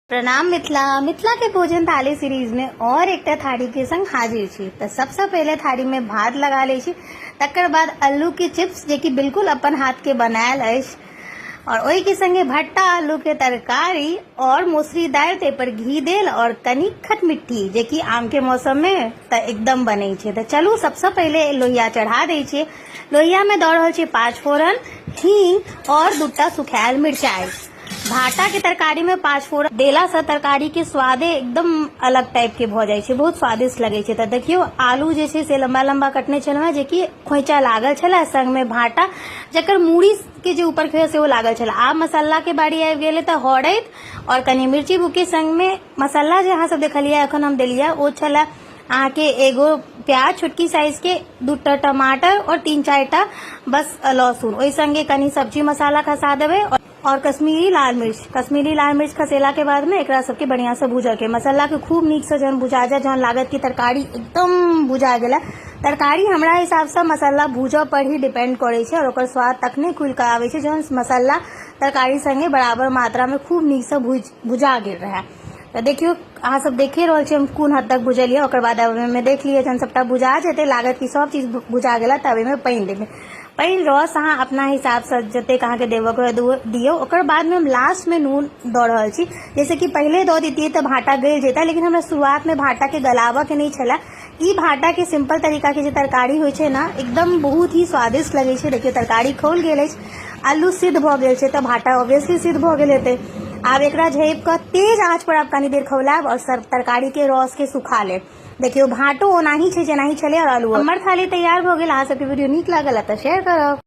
प्रणाम मिथिला मिथिला के भोजन थाली सीरीज में और एक थाली के संग हाजिर छी। तो सबसे पहले थाली में भात लगा ले छी, तकर बाद आलू के चिप्स जे कि बिल्कुल अपन हाथ के बनायल अछि, और ओहि के संगे भट्टा आलू के तरकारी और मौसरी दाल ते पर घी देल और कनी खटमिट्ठी जे कि आम के मौसम में त एकदम बने छे। तो चलू सबसे पहले लोहिया चढ़ा दे छे। लोहिया में दऽ रहल छे 5 फोरन, हींग और 2टा सुखायल मिर्चाई। भाटा के तरकारी में 5 फोरन देला से तरकारी के स्वादे एकदम अलग टाइप के भ जाय छे, बहुत स्वादिष्ट लगे छे। तो देखियो आलू जे छे से लंबा लंबा कटने छलहुँ जे कि खोइचा लागल छला, संग में भाटा जकर मूड़ी के जे ऊपर के से वो लागल छला। आब मसाला के बारी आबि गेले तो हरैद और कनी मिर्ची बुके संग में मसाला जे अहाँ सब देखलिए अखन हम देलिए ओ छला अहाँ के एगो प्याज छोटकी साइज के, 2टा टमाटर और 3-4टा बस लहसुन। ओहि संगे कनी सब्जी मसाला खसा देबे और कश्मीरी लाल मिर्च खसेला के बाद में एकरा सबके बढ़िया से भूजा के मसाला के खूब नीक से जहन भुजा जाए, जहन लागत की तरकारी एकदम भुजा गेला। तरकारी हमरा हिसाब से मसाला भूजा पर ही डिपेंड करे छे और ओकर स्वाद तखने खुल के आवे छे जहन मसाला तरकारी संगे बराबर मात्रा में खूब नीक से भुजा गेल रहे। तो देखियो अहाँ सब देखे रहल छी हम कोन हद तक भुजलिए। ओकर बाद में देख लिए जहन सबटा भुजा जेते लागत की सब चीज भुजा गेला, तब में पानी देबे। पानी रस अहाँ अपना हिसाब से जतेक अहाँ के देबे के दियो। ओकर बाद में हम लास्ट में नून दऽ रहल छी। जैसे कि पहले दऽ देतिए तो भाटा गल जेता, लेकिन हमरा शुरुआत में भाटा के गलावा के नहीं छला। ई भाटा के सिंपल तरीका के जे तरकारी होय छे ना, एकदम बहुत ही स्वादिष्ट लगे छे। देखियो तरकारी खोल गेल अछि, आलू सिद्ध भ गेल छे, तो भाटा ऑब्वियसली सिद्ध भ गेल हेते। आब एकरा झेप कर तेज आंच पर आप कनी देर खौलाब और सब तरकारी के रस के सुखा ले। देखियो भाटो ओनाही छे जेनाही छले और आलू। हमर थाली तैयार भ गेल। अहाँ सबके वीडियो नीक लागल त शेयर करब।